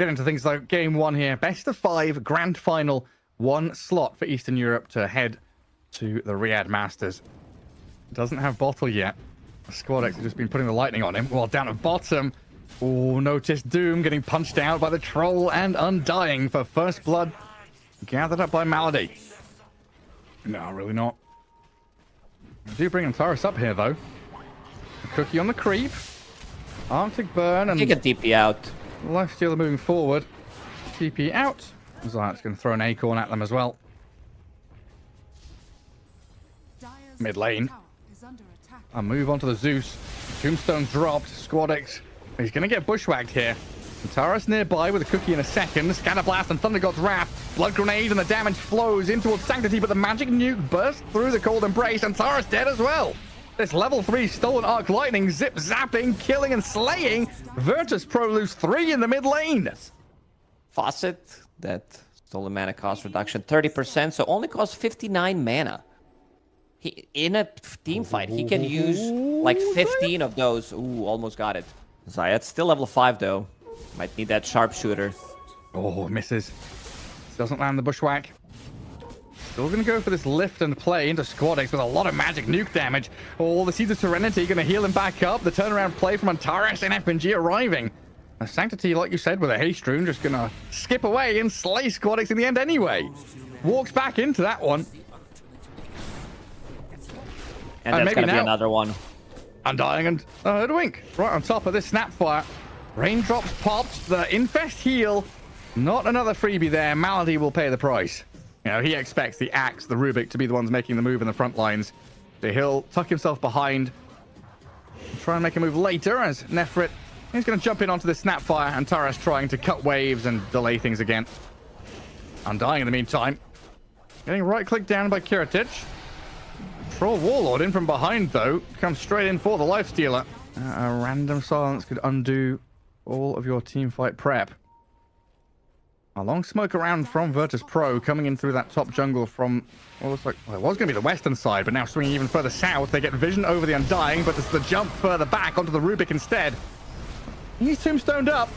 get into things like game one here. Best of 5, grand final, 1 slot for Eastern Europe to head to the RIYADH Masters. Doesn't have bottle yet. Squad X has just been putting the lightning on him. Well, down at bottom. Oh, notice Doom getting punched out by the Troll and Undying for first blood. Gathered up by Malady. No, really not. I do bring Antares up here, though. A Cookie on the creep. Arctic Burn and... Take a DP out. Lifestealer moving forward. TP out. Zayat's going to throw an Acorn at them as well. Mid lane. A move onto the Zeus. Tombstone's dropped. Squad X. He's going to get bushwhacked here. Antares nearby with a Cookie in a second. Scatter Blast and Thunder God's Wrath. Blood Grenade and the damage flows in towards Sanctity, but the magic nuke bursts through the Cold Embrace. Antares dead as well. This level 3 stolen Arc Lightning, zip zapping, killing and slaying. Virtus Pro lose 3 in the mid lane. Faucet, that stolen mana cost reduction 30%, so only costs 59 mana. In a team fight, he can use like 15 of those. Ooh, almost got it. Zayat's still level 5 though. Might need that sharpshooter. Oh, misses. Doesn't land the bushwhack. Still going to go for this lift and play into Squad X with a lot of magic nuke damage. Oh, the Seeds of Serenity going to heal him back up. The turnaround play from Antares and FNG arriving. And Sanctity, like you said, with a haste rune, just going to skip away and slay Squad X in the end anyway. Walks back into that one. And that's going to be another one. Undying and Hoodwink right on top of this Snapfire. Raindrops popped. The Infest heal. Not another freebie there. Malady will pay the price. You know, he expects the Axe, the Rubik, to be the ones making the move in the front lines. So he'll tuck himself behind. Try and make a move later as Nefrit. He's going to jump in onto the Snapfire. And Taras trying to cut waves and delay things again. Undying in the meantime. Getting right-clicked down by Kiritich. Troll Warlord in from behind, though. Comes straight in for the Lifestealer. A random silence could undo all of your teamfight prep. A long smoke around from Virtus Pro coming in through that top jungle from what looks like, well, it was going to be the western side, but now swinging even further south. They get vision over the Undying, but it's the jump further back onto the Rubik instead. He's tombstoned up.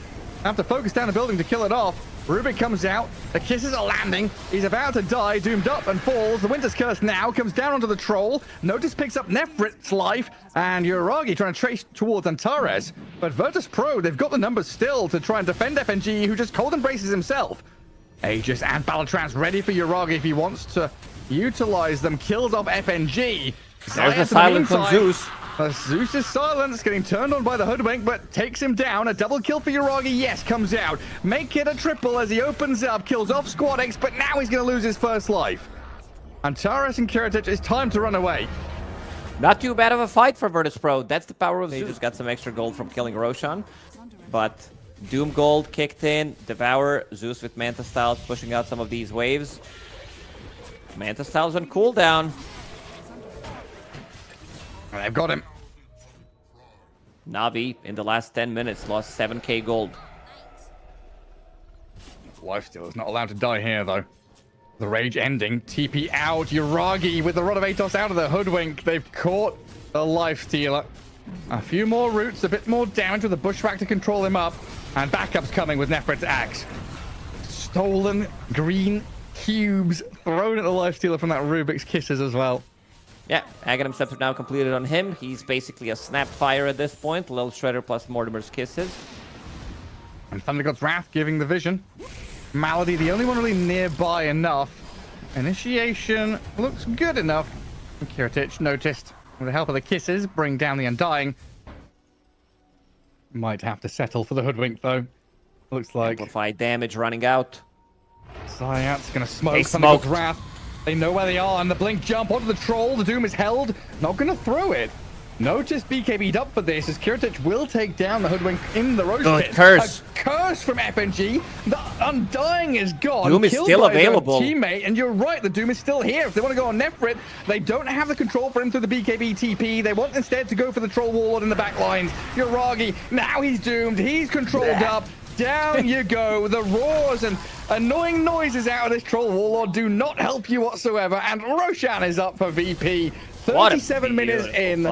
Have to focus down the building to kill it off. Rubik comes out. The kisses are landing. He's about to die. Doomed up and falls. The Winter's Curse now comes down onto the Troll. Notice picks up Nefrit's life. And Uragi trying to trace towards Antares. But Virtus Pro, they've got the numbers still to try and defend FNG, who just cold embraces himself. Aegis and Battletrance ready for Uragi if he wants to utilize them. Kills off FNG. There's a silence from Zeus. Zeus is silence, getting turned on by the Hoodwink, but takes him down. A double kill for Uragi, yes, comes out. Make it a triple as he opens up, kills off Squad X, but now he's going to lose his first life. Antares and Kiritich, it's time to run away. Not too bad of a fight for Virtus Pro. That's the power of Zeus. Just got some extra gold from killing Roshan. But Doom Gold kicked in, Devour, Zeus with Manta Styles pushing out some of these waves. Manta Styles on cooldown. They've got him. Navi, in the last 10 minutes, lost 7k gold. Lifestealer's not allowed to die here, though. The rage ending. TP out. Uragi with the Rod of Atos out of the Hoodwink. They've caught the Lifestealer. A few more roots, a bit more damage with the Bushwhack to control him up. And backup's coming with Nefrit's Axe. Stolen green cubes thrown at the Lifestealer from that Rubik's Kisses as well. Yeah, Aghanim Scepter now completed on him. He's basically a Snapfire at this point. Little Shredder plus Mortimer's Kisses. And Thunder God's Wrath giving the vision. Malady, the only one really nearby enough. Initiation looks good enough. Kiritich noticed. With the help of the Kisses, bring down the Undying. Might have to settle for the Hoodwink, though. Looks like... Amplified damage running out. Zayat's going to smoke Thunder God's Wrath. They know where they are, and the blink jump onto the Troll. The Doom is held. Not going to throw it. Notice BKB'd up for this, as Kiritich will take down the Hoodwink in the Roach Pit. Curse. A curse from FNG. The Undying is gone. Doom is still available. Teammate, and you're right, the Doom is still here. If they want to go on Nefrit, they don't have the control for him through the BKB TP. They want instead to go for the Troll Warlord in the back lines. Uragi, now he's doomed. He's controlled up. Down you go. The roars and annoying noises out of this Troll Warlord do not help you whatsoever. And Roshan is up for VP. 37 minutes in.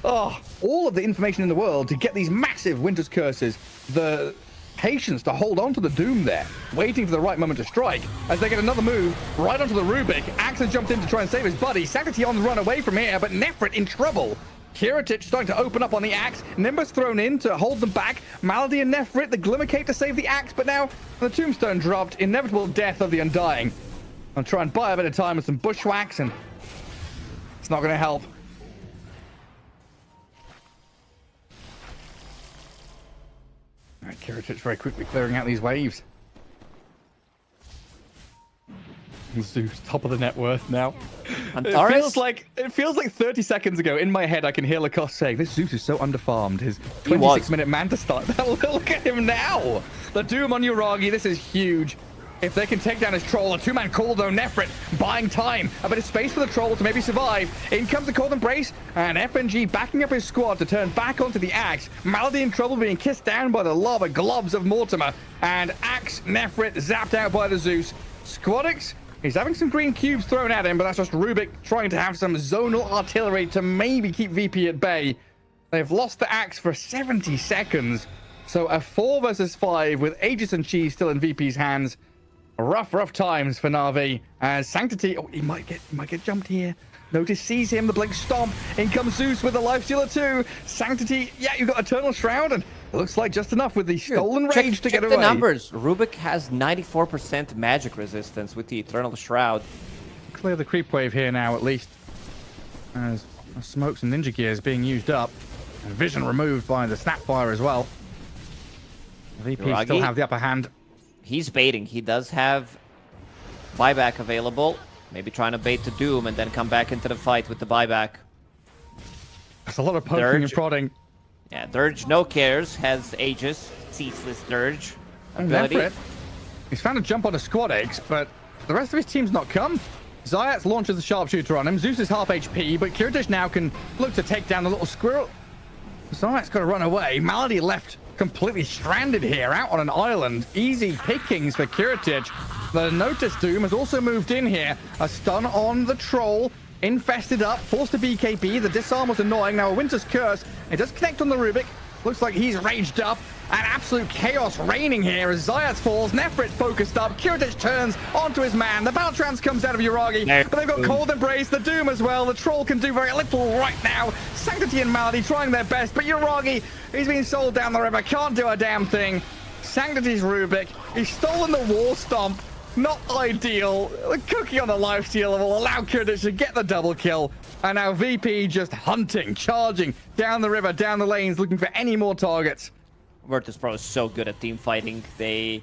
Oh, all of the information in the world to get these massive Winter's Curses. The patience to hold on to the Doom there, waiting for the right moment to strike. As they get another move right onto the Rubik, Axe has jumped in to try and save his buddy. Sanctity on the run away from here, but Nefrit in trouble. Kiritich starting to open up on the Axe. Nimbus thrown in to hold them back. Malady and Nefrit, the Glimmercape to save the Axe, but now the Tombstone dropped. Inevitable death of the Undying. I'll try and buy a bit of time with some bushwhacks, and it's not going to help. All right, Kiritich very quickly clearing out these waves. Zeus, top of the net worth now. It feels like 30 seconds ago in my head I can hear Lacoste saying, this Zeus is so underfarmed. His 26-minute Manta start. Look at him now. The Doom on Uragi. This is huge. If they can take down his troll, a two-man call though, Nefrit buying time, a bit of space for the troll to maybe survive. In comes the Cold Embrace, and FNG backing up his squad to turn back onto the Axe. Malady in trouble, being kissed down by the lava globs of Mortimer, and Axe, Nefrit zapped out by the Zeus. Squadix, he's having some green cubes thrown at him, but that's just Rubik trying to have some zonal artillery to maybe keep VP at bay. They've lost the Axe for 70 seconds, so a 4 versus 5 with Aegis and Cheese still in VP's hands. Rough times for Na'Vi as Sanctity. Oh, he might get jumped here. Notice sees him, the Blink Stomp. In comes Zeus with the Lifestealer too. Sanctity, yeah, you've got Eternal Shroud, and it looks like just enough with the Stolen Rage to get away. Check the numbers. Rubik has 94% magic resistance with the Eternal Shroud. Clear the creep wave here now, at least. As smokes and ninja gears being used up. And vision removed by the Snapfire as well. VP Uragi still have the upper hand. He's baiting. He does have buyback available. Maybe trying to bait the Doom and then come back into the fight with the buyback. That's a lot of poking and prodding. Yeah, Dirge, no cares. Has Aegis. Ceaseless Dirge ability. Nefrit, he's found a jump on a Squad X, but the rest of his team's not come. Zayats launches the sharpshooter on him. Zeus is half HP, but Kiritich now can look to take down the little squirrel. Zayat's got to run away. Malady left completely stranded here, out on an island. Easy pickings for Kiritich. The Notice Doom has also moved in here. A stun on the Troll. Infested up, forced to BKB. The disarm was annoying. Now a Winter's Curse. It does connect on the Rubik. Looks like he's raged up. And absolute chaos reigning here as Zayats falls. Nefrit focused up. Kiritich turns onto his man. The Baltrans comes out of Uragi. But they've got Cold Embrace, the Doom as well. The Troll can do very little right now. Sanctity and Malady trying their best. But Uragi, he's been sold down the river. Can't do a damn thing. Sanctity's Rubik. He's stolen the War Stomp. Not ideal. The cookie on the lifesteal will allow Kiritich to get the double kill. And now VP just hunting, charging down the river, down the lanes, looking for any more targets. Virtus Pro is so good at team fighting. They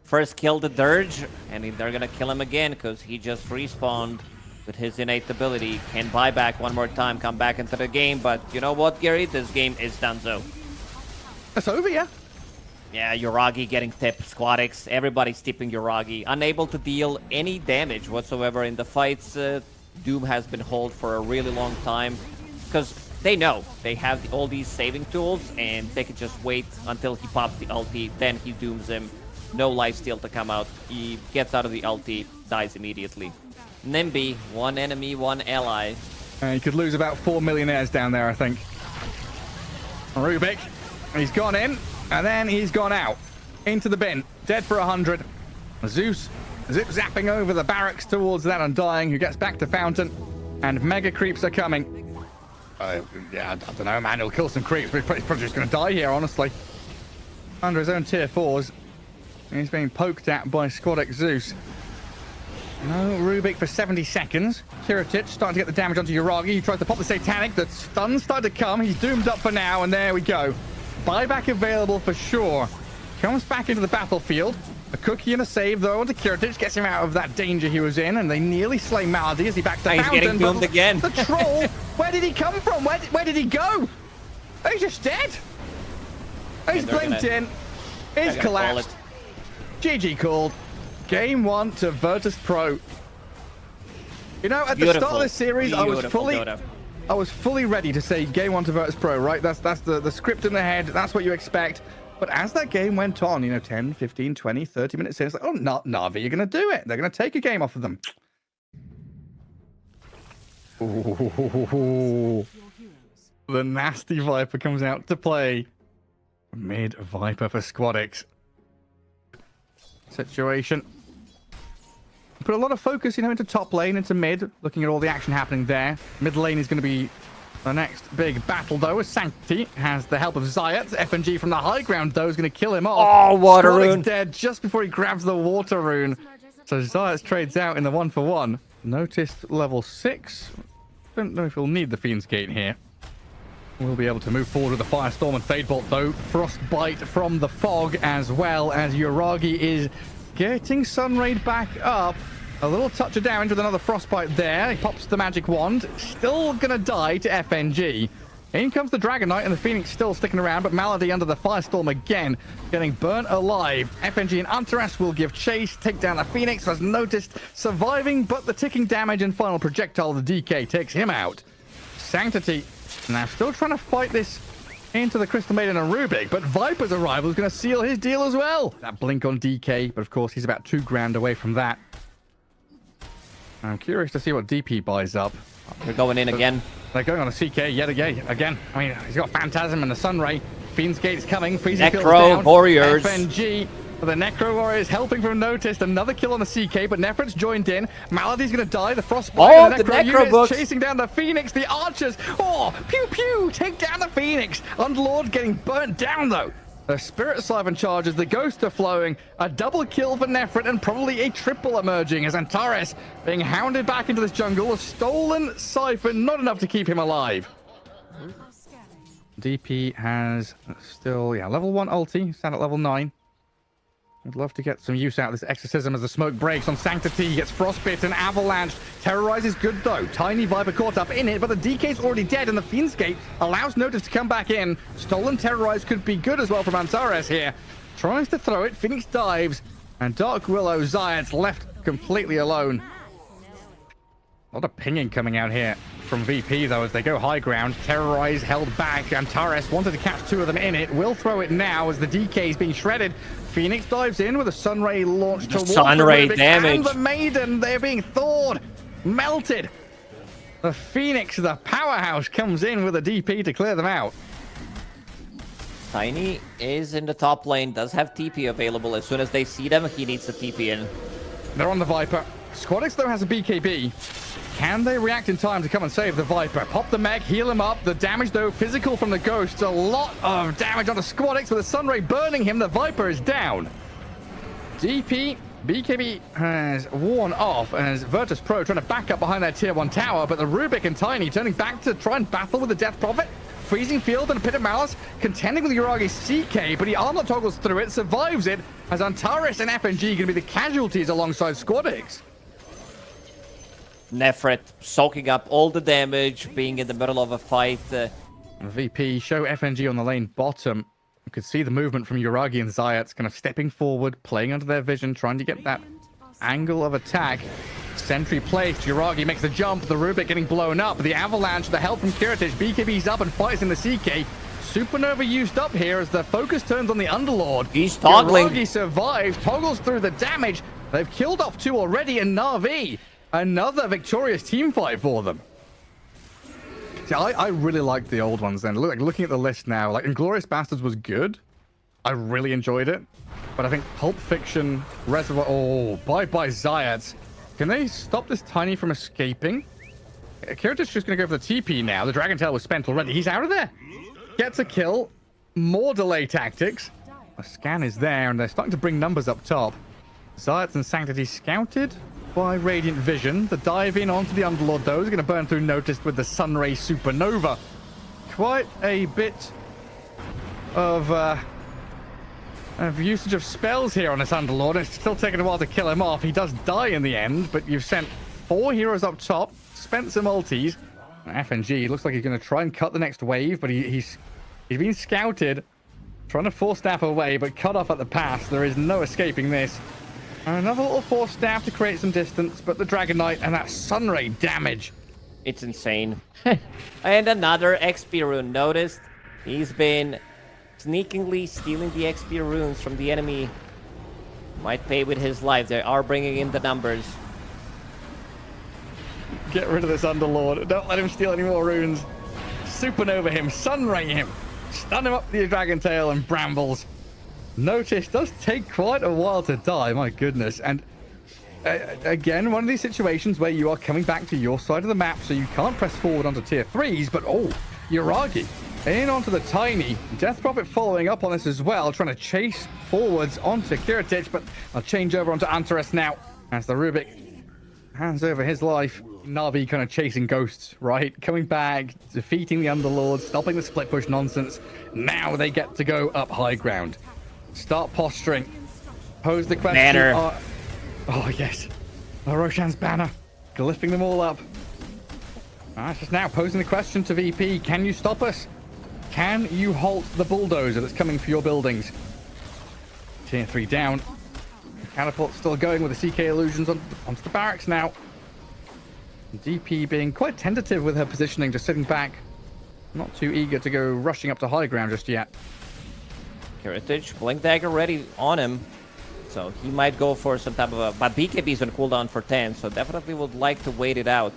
first killed the Dirge, and they're gonna kill him again because he just respawned with his innate ability. Can buy back one more time, come back into the game. But you know what, Gary? This game is donezo. That's over, yeah. Yeah, Uragi getting tipped, Squadix, everybody's tipping Uragi. Unable to deal any damage whatsoever in the fights. Doom has been held for a really long time because they know they have all these saving tools and they can just wait until he pops the ulti, then he dooms him. No lifesteal to come out. He gets out of the ulti, dies immediately. Nimby, one enemy, one ally. You could lose about 4 millionaires down there, I think. Rubik, he's gone in, and then he's gone out. Into the bin, dead for 100. Zeus zip-zapping over the barracks towards that Undying, who gets back to Fountain, and mega creeps are coming. Yeah, I don't know, man. He'll kill some creeps, but he's probably just going to die here, honestly. Under his own tier 4s. He's being poked at by Squad X Zeus. No Rubik for 70 seconds. Kiritich starting to get the damage onto Uragi. He tries to pop the Satanic. The stun's started to come. He's doomed up for now, and there we go. Buyback available for sure. Comes back into the battlefield. A cookie and a save, though, onto Kiritich. Gets him out of that danger he was in, and they nearly slay Malady as he backs to Fountain. He's getting doomed again. The Troll, where did he come from? Where did he go? He's just dead. He's blinked in. He's collapsed. GG called. Game 1 to Virtus Pro. You know, at the start of this series, I was fully ready to say Game 1 to Virtus Pro, right? That's the script in the head. That's what you expect. But as that game went on, you know, 10, 15, 20, 30 minutes in, it's like, oh, Na'Vi, you're going to do it. They're going to take a game off of them. Ooh. The nasty Viper comes out to play. Mid Viper for Squadix. situation. Put a lot of focus, into top lane, into mid, looking at all the action happening there. Mid lane is going to be the next big battle, though, as Sanctity has the help of Zayat. FNG from the high ground, though, is going to kill him off. Oh, water rune. Dead just before he grabs the water rune. So Zayat trades out in the 1-for-1. Noticed level 6. Don't know if he'll need the Fiend's Gate here. We'll be able to move forward with the Firestorm and Fade Bolt, though. Frostbite from the Fog, as well as Yuragi is getting Sunraid back up. A little touch of damage with another Frostbite there. He pops the magic wand. Still gonna die to FNG. In comes the Dragon Knight, and the Phoenix still sticking around, but Malady under the Firestorm again, getting burnt alive. FNG and Antares will give chase, take down the Phoenix, as noticed, surviving, but the ticking damage and final projectile, the DK, takes him out. Sanctity now still trying to fight this into the Crystal Maiden and Rubik, but Viper's arrival is going to seal his deal as well. That blink on DK, but of course he's about 2 grand away from that. I'm curious to see what DP buys up. They're going in again. They're going on a CK yet again. I mean, he's got Phantasm and the Sunray. Fiend's Gate is coming. Freezing Field's down. Warriors. FNG. The Necro Warriors helping from Noticed. Another kill on the CK, but Nefrit's joined in. Malady's going to die. The Frostbite. Oh, the Necro units books. chasing down the Phoenix. The Archers. Oh, pew pew. Take down the Phoenix. Underlord getting burnt down, though. The Spirit Siphon charges, the Ghosts are flowing, a double kill for Nefrit, and probably a triple emerging as Antares being hounded back into this jungle. A stolen Siphon, not enough to keep him alive. DP has still, level 1 ulti, stand at level 9. I'd love to get some use out of this Exorcism as the smoke breaks on Sanctity. He gets Frostbitten, Avalanche. Terrorize is good, though. Tiny Viper caught up in it, but the DK's already dead, and the Fiend's Gate allows Notice to come back in. Stolen Terrorize could be good as well from Antares here. Tries to throw it. Phoenix dives, and Dark Willow Zayat's left completely alone. A lot of pinging coming out here from VP, though, as they go high ground. Terrorize held back. Antares wanted to catch 2 of them in it. Will throw it now as the DK is being shredded. Phoenix dives in with a Sunray launch towards Sunray damage. And the Maiden, they're being thawed, melted. The Phoenix, the powerhouse, comes in with a DP to clear them out. Tiny is in the top lane, does have TP available. As soon as they see them, he needs to TP in. They're on the Viper. Squadix, though, has a BKB. Can they react in time to come and save the Viper? Pop the mech, heal him up. The damage, though, physical from the Ghosts. A lot of damage on the Squadix with the Sunray burning him. The Viper is down. DP, BKB has worn off as Virtus Pro trying to back up behind their tier 1 tower, but the Rubik and Tiny turning back to try and battle with the Death Prophet. Freezing Field and a Pit of Malice, contending with Yuragi's CK, but he armor toggles through it, survives it, as Antares and FNG going to be the casualties alongside Squadix. Nefrit soaking up all the damage, being in the middle of a fight. VP show FNG on the lane bottom. You could see the movement from Yuragi and Zayat kind of stepping forward, playing under their vision, trying to get that angle of attack. Sentry placed. Yuragi makes the jump. The Rubik getting blown up. The Avalanche, the help from Kiritich. BKB's up and fights in the CK. Supernova used up here as the focus turns on the Underlord. He's toggling. Yuragi survives, toggles through the damage. They've killed off 2 already, and NAVI, another victorious team fight for them. See, I really liked the old ones then. Looking at the list now, like Inglorious Bastards was good. I really enjoyed it. But I think Pulp Fiction, Reservoir... Oh, bye-bye Zayats. Can they stop this Tiny from escaping? Kiritich just going to go for the TP now. The Dragon Tail was spent already. He's out of there. Gets a kill. More delay tactics. A scan is there, and they're starting to bring numbers up top. Zayats and Sanctity scouted by Radiant Vision. The dive in onto the Underlord, though, is going to burn through Noticed with the Sunray Supernova. Quite a bit of usage of spells here on this Underlord. It's still taking a while to kill him off. He does die in the end, but you've sent 4 heroes up top, spent some ultis. FNG looks like he's going to try and cut the next wave, but he's been scouted, trying to force staff away, but cut off at the pass. There is no escaping this. Another little force staff to create some distance, but the Dragon Knight and that Sunray damage. It's insane. And another XP rune. Noticed he's been sneakily stealing the XP runes from the enemy. Might pay with his life. They are bringing in the numbers. Get rid of this Underlord. Don't let him steal any more runes. Supernova him. Sunray him. Stun him up the Dragon Tail and Brambles. Notice does take quite a while to die, my goodness. And again, one of these situations where you are coming back to your side of the map, so you can't press forward onto tier 3s, but oh, Yuragi in onto the Tiny. Death Prophet following up on this as well, trying to chase forwards onto Kiritich, but I'll change over onto Antares now as the Rubik hands over his life. Navi kind of chasing ghosts, right? Coming back, defeating the Underlord, stopping the split push nonsense. Now they get to go up high ground. Start posturing. Pose the question. Banner. Oh, yes. Roshan's banner. Glyphing them all up. Just now posing the question to VP. Can you stop us? Can you halt the bulldozer that's coming for your buildings? Tier 3 down. Catapult still going with the CK illusions onto the barracks now. DP being quite tentative with her positioning, just sitting back. Not too eager to go rushing up to high ground just yet. Kiritich, Blink Dagger ready on him. So he might go for some type of a... But BKB is on cooldown for 10, so definitely would like to wait it out.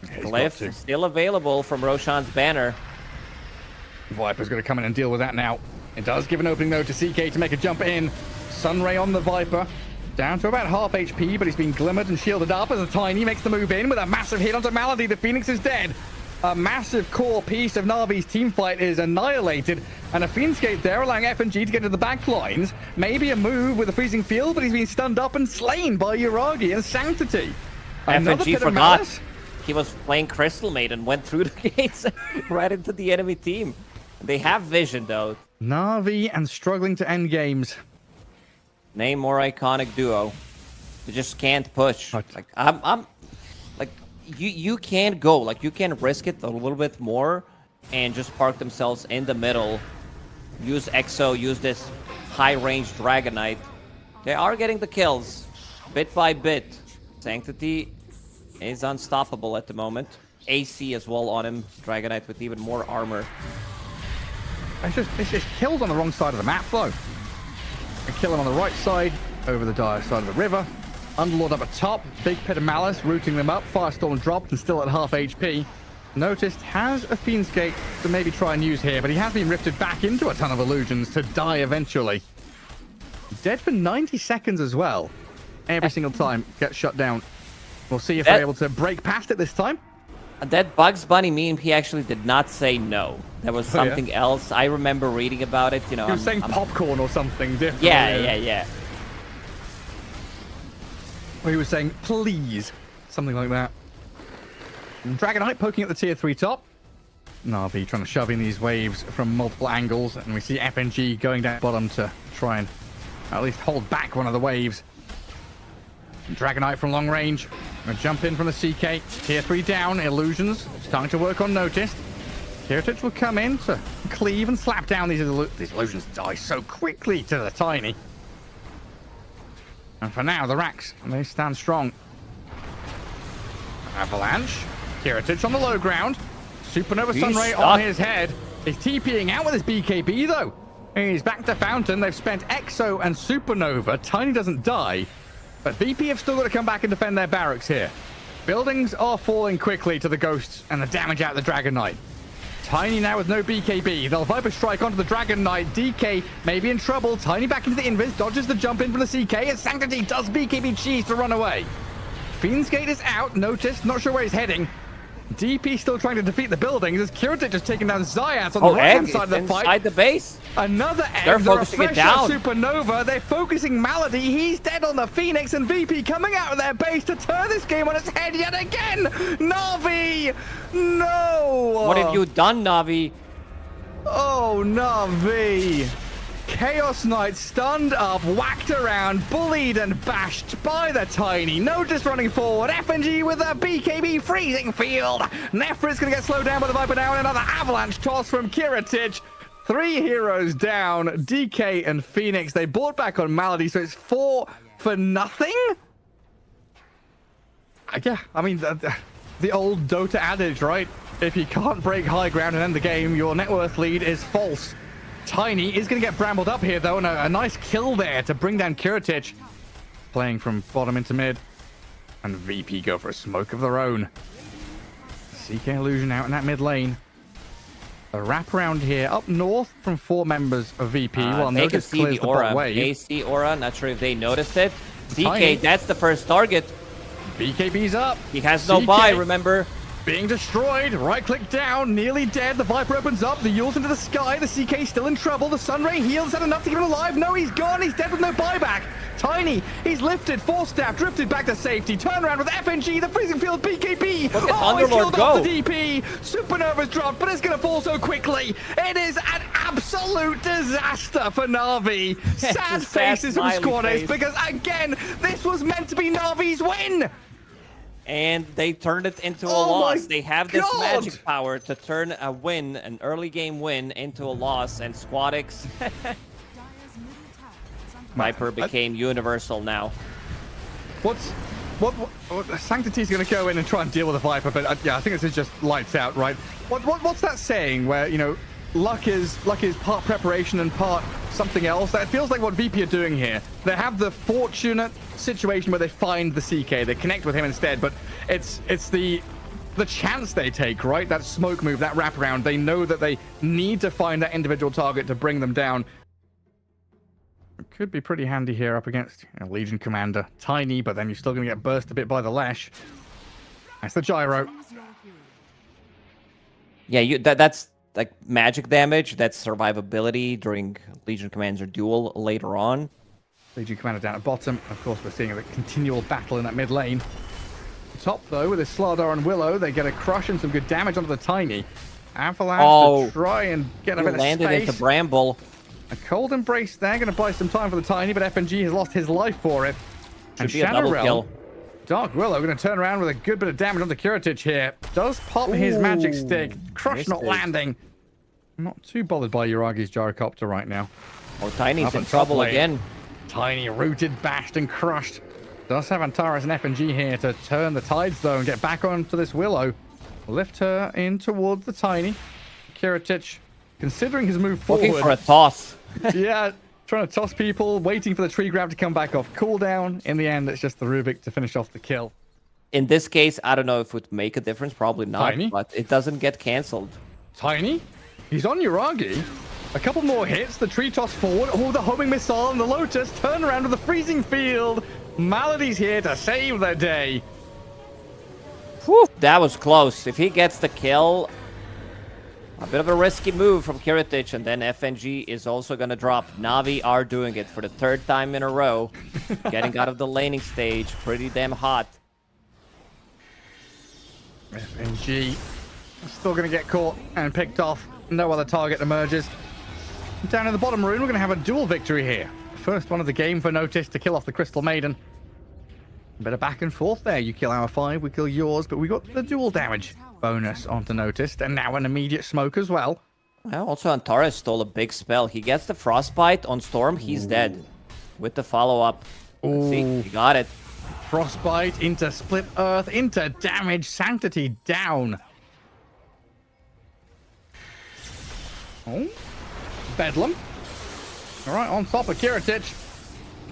Glyph still available from Roshan's banner. Viper's going to come in and deal with that now. It does give an opening though to CK to make a jump in. Sunray on the Viper. Down to about half HP, but he's been glimmered and shielded up as the Tiny makes the move in with a massive hit onto Malady. The Phoenix is dead. A massive core piece of Navi's teamfight is annihilated, and a Fiend's Gate there allowing FNG to get to the back lines. Maybe a move with a freezing field, but he's been stunned up and slain by Yuragi and Sanctity. FNG forgot he was playing Crystal Maid and went through the gates right into the enemy team. They have vision though. Navi and struggling to end games. Name more iconic duo. You just can't push. Like I'm like you can't go. Like you can risk it a little bit more and just park themselves in the middle. Use Exo, use this high range Dragonite. They are getting the kills bit by bit. Sanctity is unstoppable at the moment. AC as well on him. Dragonite with even more armor. It's just kills on the wrong side of the map though. And kill him on the right side, over the dire side of the river. Underlord up atop, Big Pit of Malice, rooting them up. Firestorm dropped and still at half HP. Noticed has a Fiend's Gate to maybe try and use here, but he has been rifted back into a ton of illusions to die eventually. Dead for 90 seconds as well. Every single time gets shut down. We'll see if they're able to break past it this time. That Bugs Bunny meme, he actually did not say no. There was something else. I remember reading about it. You know, he was saying popcorn or something different. Yeah. Or he was saying please, something like that. And Dragonite poking at the tier 3 top. Navi trying to shove in these waves from multiple angles, and we see FNG going down bottom to try and at least hold back one of the waves. Dragonite from long range. Gonna jump in from the CK. Tier 3 down. Illusions starting to work on Noticed. Kiritich will come in to cleave and slap down these illusions. Die so quickly to the Tiny. And for now, the Racks, they stand strong. Avalanche. Kiritich on the low ground. Supernova Sunray on his head. He's TPing out with his BKB though. He's back to Fountain. They've spent Exo and Supernova. Tiny doesn't die. But VP have still got to come back and defend their barracks here. Buildings are falling quickly to the Ghosts and the damage out of the Dragon Knight. Tiny now with no BKB. They'll Viper Strike onto the Dragon Knight. DK may be in trouble. Tiny back into the invis. Dodges the jump in from the CK. And Sanctity does BKB cheese to run away. Fiend's Gate is out. Noticed. Not sure where he's heading. DP still trying to defeat the buildings as Kiritich just taking down Zayats on the right-hand side of the fight. Inside the base. Another egg. They're focusing it down. Supernova. They're focusing Malady. He's dead on the Phoenix, and VP coming out of their base to turn this game on its head yet again. Navi! No! What have you done, Navi? Oh, Navi! Chaos Knight stunned up, whacked around, bullied and bashed by the Tiny. Notice running forward. FNG with a BKB freezing field. Nefrit's going to get slowed down by the Viper now, and another avalanche toss from Kiritich. 3 heroes down. DK and Phoenix. They bought back on Malady, so it's 4 for nothing? Yeah, I mean, the old Dota adage, right? If you can't break high ground and end the game, your net worth lead is false. Tiny is going to get brambled up here, though, and a nice kill there to bring down Kiritich. Playing from bottom into mid. And VP go for a smoke of their own. CK Illusion out in that mid lane. A wraparound here up north from 4 members of VP. While They can Notice see clears the the aura. bot wave. AC aura. Not sure if they noticed it. Tiny. CK, that's the first target. BKB's up. He has no CK buy, remember? being destroyed. Right click down. Nearly dead. The Viper opens up. The Yule's into the sky. The CK still in trouble. The Sunray heals. Had enough to keep him alive. No, he's gone. He's dead with no buyback. Tiny. He's lifted. Force staff. Drifted back to safety. Turn around with FNG. The freezing field. BKB. Look at He's Underlord killed off go. the DP. Supernova's dropped, but it's going to fall so quickly. It is an absolute disaster for Na'Vi. Sad a sad faces from smiley Squad Ace face. because, again, this was meant to be Na'Vi's win. And they turned it into a Oh my loss. They have this God. magic power to turn a win, an early game win, into a loss. And Squadix, Viper became universal now. What Sanctity's going to go in and try and deal with the Viper, but yeah, I think this is just lights out, right? What's that saying where, you know, luck is part preparation and part something else? That feels like what VP are doing here. They have the fortunate situation where they find the CK, they connect with him instead, but it's the chance they take, right? That smoke move, that wraparound. They know that they need to find that individual target to bring them down. It could be pretty handy here up against Legion Commander. Tiny, but then you're still going to get burst a bit by the Lash. That's the gyro. Yeah, that's like magic damage. That's survivability during Legion Commander duel later on. Legion Commander down at bottom. Of course, we're seeing a continual battle in that mid lane. Top, though, with his Slardar and Willow, they get a crush and some good damage onto the Tiny. Avalanche to try and get a bit of landed space. into Bramble. A cold embrace there, going to buy some time for the Tiny, but FNG has lost his life for it. Should And be a double Shadow kill. Realm, Dark Willow going to turn around with a good bit of damage onto Kiritich here. Does pop his magic stick. Crush not missed it. landing. Not too bothered by Uragi's gyrocopter right now. Oh, Tiny's Up in at top trouble lane. again. Tiny, rooted, bashed, and crushed. Does have Antares and FNG here to turn the tides, though, and get back onto this Willow. Lift her in towards the Tiny. Kiritich, considering his move forward. Looking for a toss. Yeah, trying to toss people, waiting for the tree grab to come back off cooldown. In the end, it's just the Rubik to finish off the kill. In this case, I don't know if it would make a difference. Probably not, Tiny? but it doesn't get cancelled. Tiny, he's on Uragi. A couple more hits, the tree toss forward. Oh, the homing missile and the Lotus turn around to the freezing field. Malady's here to save the day. Whew, that was close. If he gets the kill, a bit of a risky move from Kiritich, and then FNG is also going to drop. Navi are doing it for the 3rd time in a row. Getting out of the laning stage. Pretty damn hot. FNG still going to get caught and picked off. No other target emerges. Down in the bottom room, we're going to have a duel victory here. First one of the game for Notice to kill off the Crystal Maiden. A bit of back and forth there. You kill our 5, we kill yours, but we got the dual damage bonus onto Noticed, and now an immediate smoke as well. Well, also, Antares stole a big spell. He gets the Frostbite on Storm. He's dead. With the follow-up. See, he got it. Frostbite into Split Earth, into damage, Sanctity down. Oh, Bedlam. All right, on top of Kiritich.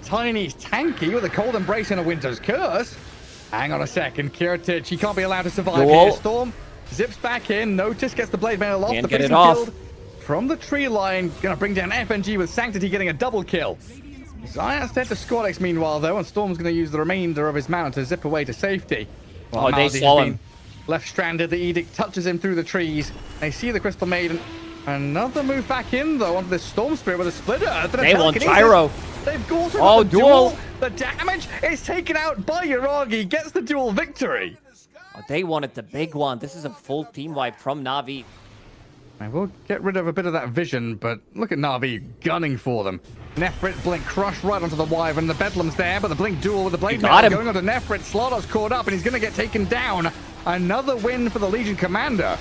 Tiny's tanky with a cold embrace and a winter's curse. Hang on a second, Kiritich, he can't be allowed to survive Duel. here. Storm zips back in. Notice gets the blade mail off. Can't The get it freezing off. field from the tree line. Gonna bring down FNG with Sanctity getting a double kill. Zayat's dead to Squadix meanwhile, though, and Storm's going to use the remainder of his mana to zip away to safety. While Oh, they Maldi has saw been him. left stranded. The Edict touches him through the trees. They see the Crystal Maiden. Another move back in, though, onto this Storm Spirit with a Split Earth. And a They want telekinesis. gyro. They've also Oh, got the duel. The damage is taken out by Uragi. Gets the duel victory. Oh, they wanted the big one. This is a full team wipe from Navi. And we'll get rid of a bit of that vision, but look at Na'Vi gunning for them. Nefrit, Blink, crush right onto the Wyvern. The Bedlam's there, but the Blink duel with the Blade got Mail him. going onto Nefrit. Slardar's caught up, and he's going to get taken down. Another win for the Legion Commander.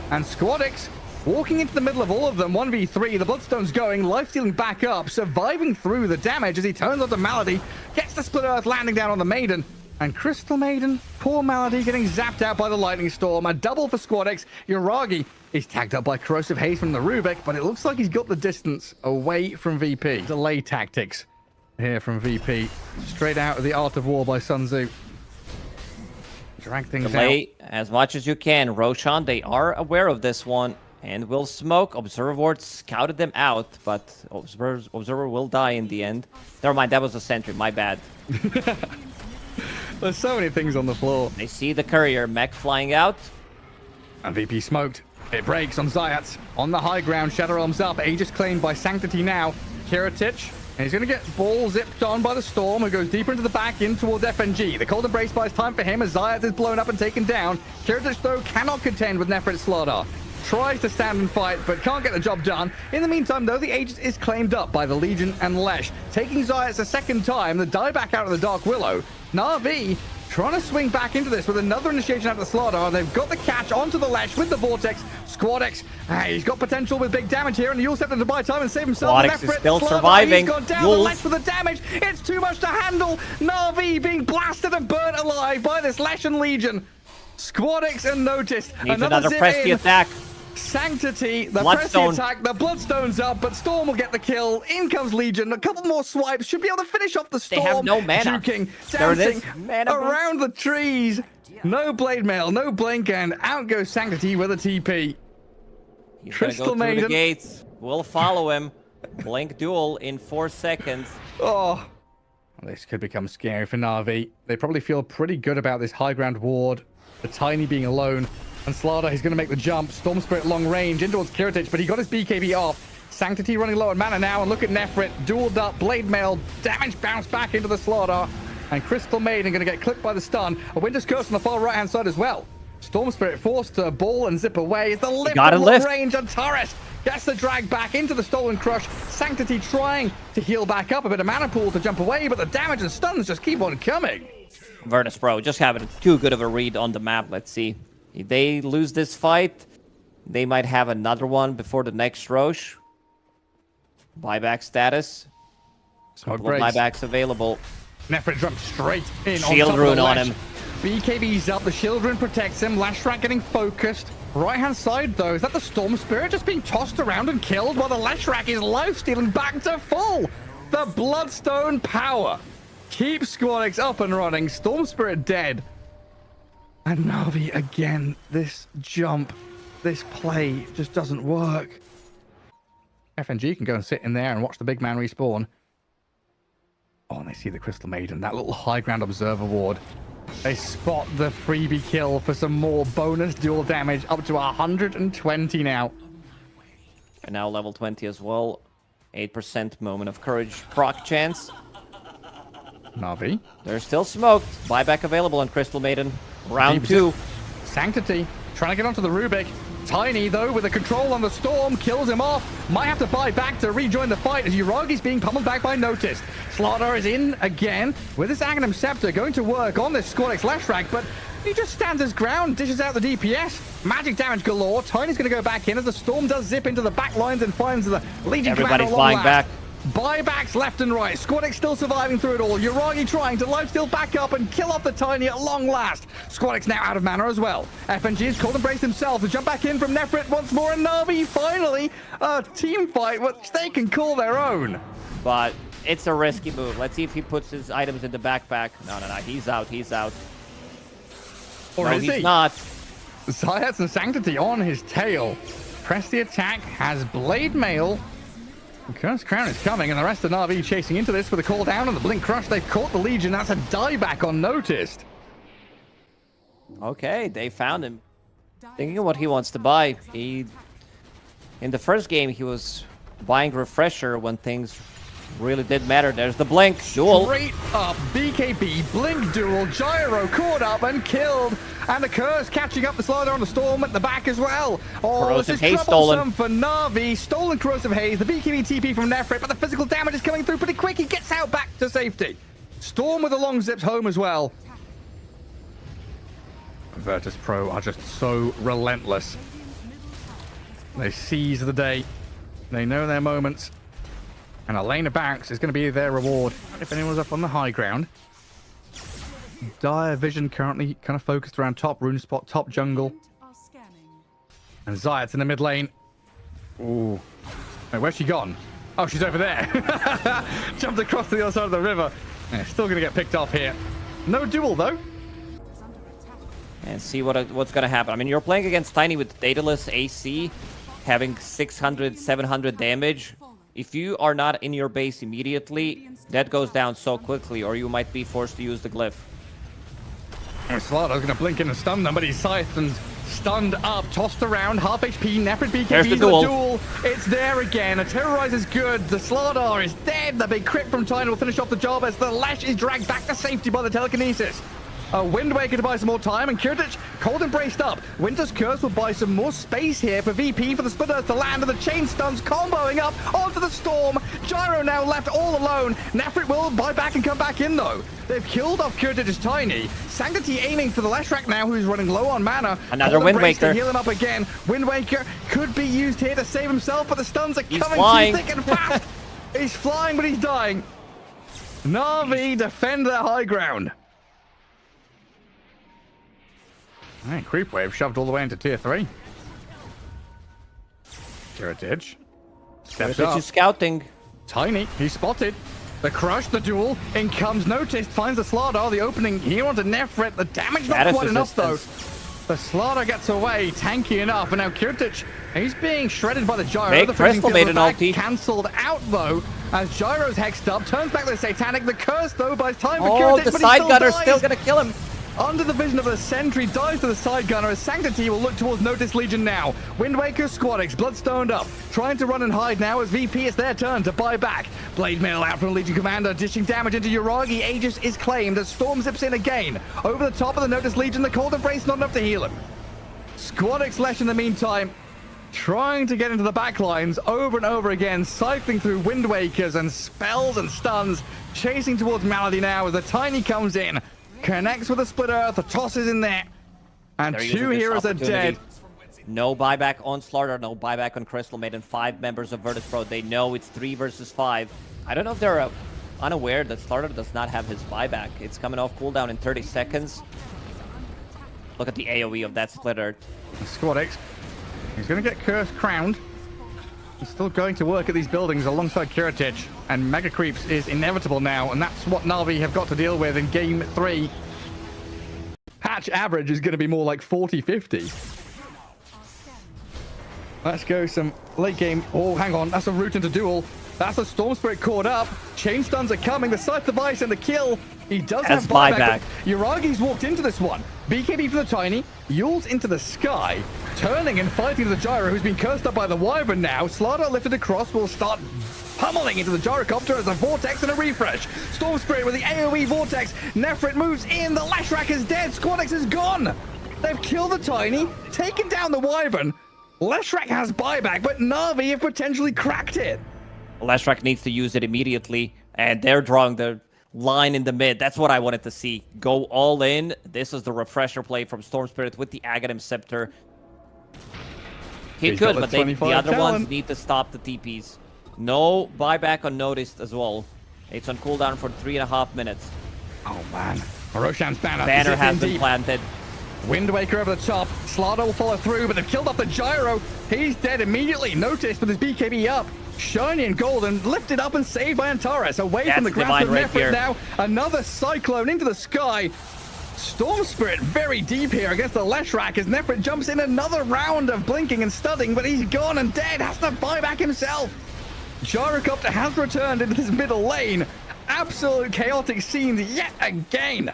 And Squadix walking into the middle of all of them. 1v3, the Bloodstone's going, life-stealing back up, surviving through the damage as he turns onto Malady, gets the Split Earth landing down on the Maiden. And Crystal Maiden, poor Malady, getting zapped out by the Lightning Storm. A double for Squadix. Uragi is tagged up by Corrosive Haze from the Rubik, but it looks like he's got the distance away from VP. Delay tactics here from VP. Straight out of the Art of War by Sun Tzu. Drag things Delay as much as you can. Roshan, they are aware of this one. And will smoke. Observer Ward scouted them out, but Observer will die in the end. Never mind, that was a sentry. My bad. There's so many things on the floor. They see the courier. Mech flying out. And VP smoked. It breaks on Zayat. On the high ground, Shadow Realms up. Aegis claimed by Sanctity now. Kiritich. And he's going to get ball zipped on by the Storm, who goes deeper into the back in towards FNG. The Cold Embrace buys time for him as Zayat is blown up and taken down. Kiritich, though, cannot contend with Nefrit's Slardar. Tries to stand and fight, but can't get the job done. In the meantime, though, the Aegis is claimed up by the Legion and Lesh. Taking Zayat a second time, the dieback out of the Dark Willow. Na'Vi trying to swing back into this with another initiation out of the Slardar. They've got the catch onto the Lesh with the Vortex. Squadex, he's got potential with big damage here, and he'll have to buy time and save himself. Squadex is still surviving. He's gone down the Lesh for the damage. It's too much to handle. Na'Vi being blasted and burnt alive by this Lesh and Legion. Squadex and Noticed. Needs another press the attack. Sanctity, the press the attack, the Bloodstone's up, but Storm will get the kill. In comes Legion, a couple more swipes, should be able to finish off the Storm. They have no mana. Juking, There it is. dancing Mana around the trees. No Blade Mail, no Blink, and out goes Sanctity with a TP. He's Crystal gonna go through Maiden. the gates. We'll follow him. Blink duel in 4 seconds. Oh, this could become scary for Na'Vi. They probably feel pretty good about this high ground ward. The Tiny being alone. And Slardar, he's going to make the jump. Storm Spirit long range in towards Kiritich, but he got his BKB off. Sanctity running low on mana now, and look at Nefrit. Dueled up, Blade Mail, damage bounce back into the Slardar. And Crystal Maiden going to get clipped by the stun. A Winter's Curse on the far right-hand side as well. Storm Spirit forced to ball and zip away. It's the lift Gotta on lift. range, and Turret gets the drag back into the Stolen Crush. Sanctity trying to heal back up, a bit of mana pool to jump away, but the damage and stuns just keep on coming. Virtus Pro just having too good of a read on the map. Let's see. If they lose this fight, they might have another one before the next Roche. Buyback status. Smoke Couple of breaks. buybacks available. Nefrit jumps straight in. Shield on top rune of the on Lash. him. BKB's up. The shield rune protects him. Lashrak getting focused. Right-hand side, though, is that the Storm Spirit just being tossed around and killed while the Lashrak is life-stealing back to full? The Bloodstone power keeps Squadex up and running. Storm Spirit dead. And Na'Vi again. This jump, this play just doesn't work. FNG can go and sit in there and watch the big man respawn. Oh, and they see the Crystal Maiden, that little high ground observer ward. They spot the freebie kill for some more bonus dual damage, up to 120 now. And now level 20 as well. 8% moment of courage proc chance. Na'Vi. There's still smoke. Buyback available on Crystal Maiden. Round Deep 2. Sanctity trying to get onto the Rubik. Tiny, though, with a control on the Storm, kills him off. Might have to buy back to rejoin the fight as Uragi's being pummeled back by Noticed. Slardar is in again with his Aghanim Scepter going to work on this Squadex Lashrak, but he just stands his ground, dishes out the DPS. Magic damage galore. Tiny's going to go back in as the Storm does zip into the back lines and finds the Legion Everybody's Commander flying long back. last. Buybacks left and right. Squadex still surviving through it all. Uragi trying to lifesteal back up and kill off the Tiny at long last. Squadex now out of mana as well. FNG has called Embrace himself to jump back in from Nefrit once more, and Na'Vi finally a team fight which they can call their own. But it's a risky move. Let's see if he puts his items in the backpack. No. He's out. He's out. Or No, is he's he? not. Zayats and Sanctity on his tail. Press the attack, has Blade Mail. Curse Crown is coming, and the rest of Na'Vi chasing into this with a call down on the Blink Crush. They've caught the Legion. That's a dieback on Noticed. Okay, they found him. Thinking of what he wants to buy. In the first game, he was buying Refresher when things really did matter. There's the Blink duel. Straight up BKB, Blink duel, Gyro caught up and killed. And the Curse catching up the Slardar on the Storm at the back as well. Oh, Corrosive this is Haze troublesome for Na'Vi. Stolen Corrosive Haze, the BKB TP from Nefrit, but the physical damage is coming through pretty quick. He gets out back to safety. Storm with a long zips home as well. Virtus Pro are just so relentless. They seize the day. They know their moments. And Elena Barracks is going to be their reward. If anyone's up on the high ground. Dire Vision currently kind of focused around top rune spot, top jungle. And Zayat's in the mid lane. Ooh. Wait, where's she gone? Oh, she's over there. Jumped across to the other side of the river. Yeah, still going to get picked off here. No duel, though. And see what's going to happen. I mean, you're playing against Tiny with Daedalus AC. having 600, 700 damage, if you are not in your base immediately, that goes down so quickly, or you might be forced to use the glyph. Slaughter's going to blink in and stun them, but he's scythed and stunned up, tossed around, half HP, Nefrit BKB, There's the duel. It's there again. A Terrorize is good. The Slaughter is dead. The big crit from Tiny will finish off the job as the Lash is dragged back to safety by the telekinesis. A Wind Waker to buy some more time, and Kiritich cold and braced up. Winter's Curse will buy some more space here for VP for the Split Earth to land, and the chain stuns comboing up onto the Storm. Gyro now left all alone. Nefrit will buy back and come back in, though. They've killed off Kiritich's Tiny. Sanctity aiming for the Leshrac now, who's running low on mana. Another Wind Waker. To heal him up again. Wind Waker could be used here to save himself, but the stuns are coming flying. too thick and fast. He's flying, but he's dying. Na'Vi defend their high ground. All right, Creep Wave shoved all the way into tier 3. Kiritich steps up. Is scouting. Tiny, he's spotted. The crush, the duel, in comes Noticed, finds the Slardar, the opening here onto Nefrit. The damage not quite enough though. The Slardar gets away, tanky enough, and now Kiritich, he's being shredded by the Gyro. The Crystal made an ulti. Cancelled out though, as Gyro's hexed up, turns back the Satanic. The curse though buys time for Kiritich, Oh, the but side he gunner's dies. still gonna kill him. Under the vision of the sentry, dives to the side gunner as Sanctity will look towards Notice Legion now. Wind Waker, Squadix, Bloodstoned up, trying to run and hide now as VP. It's their turn to buy back. Blade Mail out from Legion Commander, dishing damage into Uragi. Aegis is claimed as Storm zips in again. Over the top of the Notice Legion, the Cold Embrace not enough to heal him. Squadix Lesh in the meantime, trying to get into the backlines over and over again, cycling through Wind Wakers and spells and stuns, chasing towards Malady now as the Tiny comes in. Connects with a Split Earth, the toss is in there, and two heroes are dead. No buyback on Slaughter, no buyback on Crystal Maiden. 5 members of Virtus Pro. They know it's 3 versus 5. I don't know if they're unaware that Slaughter does not have his buyback. It's coming off cooldown in 30 seconds. Look at the AoE of that Split Earth. Squadix, he's going to get Curse crowned. He's still going to work at these buildings alongside Kiritich, and Mega Creeps is inevitable now, and that's what Na'Vi have got to deal with in Game 3. Patch average is going to be more like 40-50. Let's go some late game. Oh, hang on. That's a route into duel. That's a Storm Spirit caught up. Chain stuns are coming. The Scythe Device and the kill. He does have buyback. Uragi's walked into this one. BKB for the Tiny. Yule's into the sky. Turning and fighting the Gyro, who's been cursed up by the Wyvern now. Slardar lifted across will start pummeling into the Gyrocopter as a Vortex and a refresh. Storm Spirit with the AoE Vortex. Nefrit moves in. The Lashrac is dead. Squadix is gone. They've killed the Tiny, taken down the Wyvern. Leshrac has buyback, but Na'Vi have potentially cracked it. Leshrac needs to use it immediately, and they're drawing the line in the mid. That's what I wanted to see. Go all in. This is the refresher play from Storm Spirit with the Aghanim Scepter. He could, but the other ones need to stop the TPs. No buyback on Noticed as well. It's on cooldown for 3.5 minutes. Oh man, Roshan's banner. Banner has been planted. Wind Waker over the top. Slardar will follow through, but they've killed off the Gyro. He's dead immediately. Noticed with his BKB up. Shiny and golden, lifted up and saved by Antares. Away from the grasp of Nefrit now. Another Cyclone into the sky. Storm Spirit very deep here against the Leshrac as Nefrit jumps in another round of blinking and stunning, but he's gone and dead. Has to buy back himself. Gyrocopter has returned into this middle lane. Absolute chaotic scenes yet again.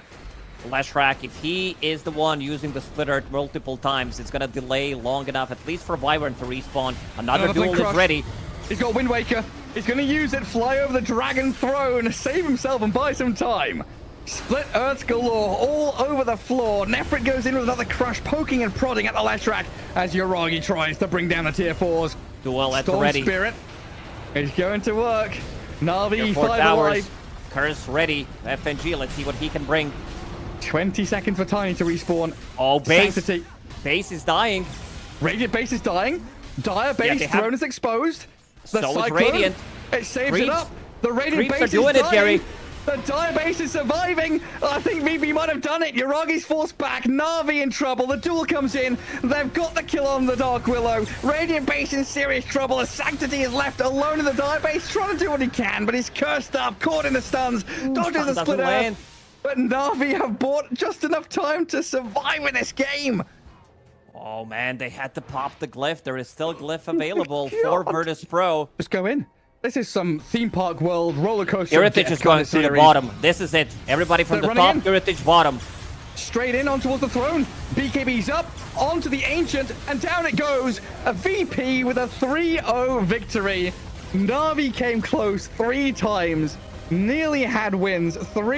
Leshrac, if he is the one using the Split Earth multiple times, it's going to delay long enough, at least for Wyvern to respawn. Another duel is ready. He's got Wind Waker. He's going to use it, fly over the Dragon Throne, save himself and buy some time. Split Earths galore all over the floor. Nefrit goes in with another crush, poking and prodding at the Leshrac as Uragi tries to bring down the tier 4s. Duel at the Storm ready. Spirit is going to work. Na'Vi 5 hours. alive. Curse ready. FNG, let's see what he can bring. 20 seconds for Tiny to respawn. Oh, base. Sanctity. Base is dying. Radiant base is dying. Dire base throne is exposed. The so Cyclone, is Radiant. It saves it up. The Radiant base are doing is it, Gary. The Dire base is surviving. I think VP might have done it. Uragi's forced back. Na'Vi in trouble. The duel comes in. They've got the kill on the Dark Willow. Radiant base in serious trouble. The Sanctity is left alone in the Dire base, trying to do what he can, but he's cursed up, caught in the stuns, dodges the Split Earth. But Na'Vi have bought just enough time to survive in this game. Oh, Oh man, they had to pop the glyph. There is still glyph available God. for Virtus Pro. Just go in. This is some theme park world roller coaster. Heritage is going to the bottom. This is it. Everybody from the top, Heritage bottom. Straight in on towards the throne. BKB's up onto the Ancient, and down it goes. A VP with a 3-0 victory. Navi came close 3 times. Nearly had wins 3.